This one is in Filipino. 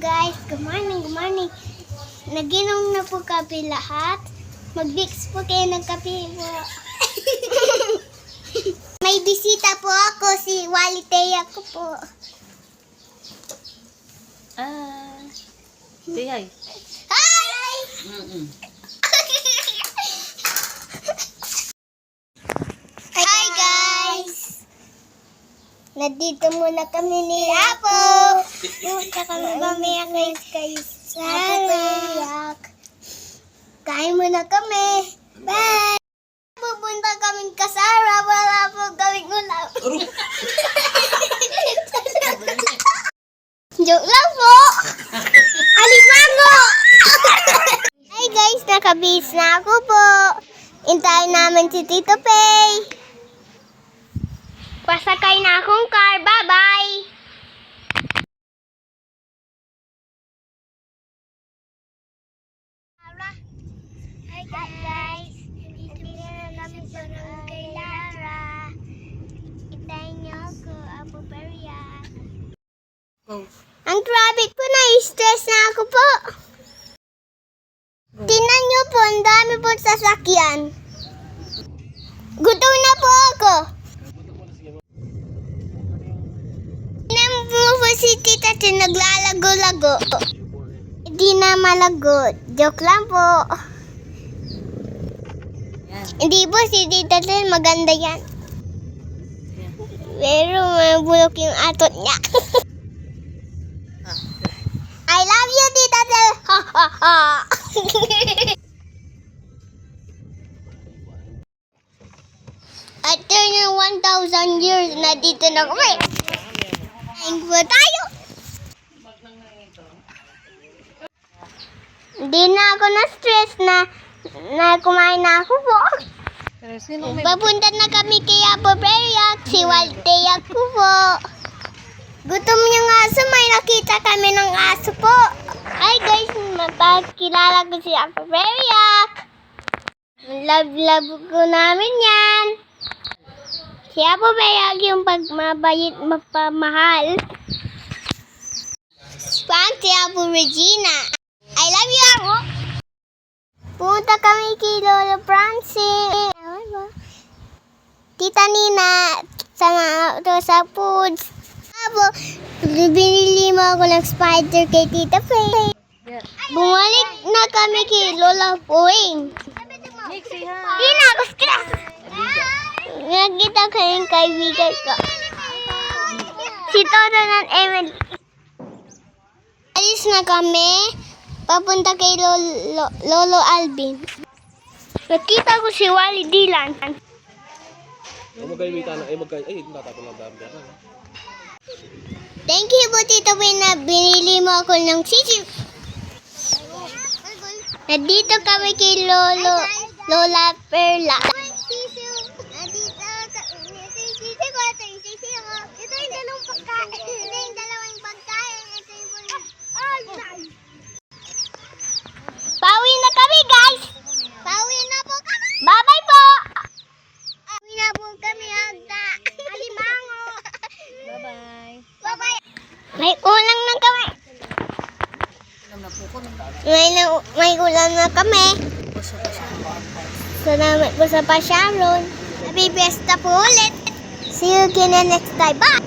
guys, good morning, good morning. Naginom na po kape lahat. Mag-mix po kayo ng kape po. May bisita po ako, si Wally Teya ko po. Say hi. Hi! Hi guys! Nandito muna kami ni Apo. Punta kami mamaya kay Sarah. Kain muna kami. Bye! Pupunta kaming kasara. Wala po kaming ulam. Joke lang po. Alimango! Hi guys, nakabis na ako po. Intayin namin si Tito Pay. Pasakay na akong car. Bye-bye! Hi guys! Dito na namin sa kay Lara. Intayin niyo ako, Apo Periak. Go. Ang traffic po, na-stress na ako po. Tingnan niyo po, ang dami po sasakyan. Gutom na po ako. Tingnan mo po si Tita Tin, naglalago-lago. Hindi na malago. Joke lang po. Yan. Hindi po si Tita Tin, maganda yan. Yan. Pero may bulok yung atot niya. I love you, Tita Tin. Ha ha ha. After ng 1,000 years na dito na kami. Kain po tayo. Hindi na ako na-stress na kumain na ako po. Pero sino may... Papunta na kami kay Apo Periak, si Walteyak ko po. Gutom yung aso, may nakita kami ng aso po. Hi guys, mapakilala ko si Apo Periak. Love ko namin yan. Si Apo Periak yung pagmabayit mapamahal. Pang si Apo Regina. I love you, Apo. Punta kami kay Lola Francie. Tita Nina, sa foods. Apo, binili mo ako ng spider kay Tita Faye. Yan. Bumalik na kami kay Lola Puwing. Nick, say hi. Hindi na ako stress. Nakita ko yung kaibigan ko. Si Toto ng Emily. Alis na kami. Papunta kay Lolo Alvin. Nakita ko si Wally Dylan. Thank you po, Tito Win, na binili mo ako ng sisiw. Nandito kami kay Lola Perla. Ito yung dalawang pagkain. Ito yung dalawang pagkain. Ito yung Pauwi na kami, guys. Pauwi na po kami. Bye-bye po. Pauwi na po kami, Agda. Alimango. Bye-bye. Bye-bye. May ulam na kami. Alam na po ko. May ulam na kami. Basta pa siya. Salamat po sa pasyaron. Happy Fiesta po ulit. See you again next time. Bye.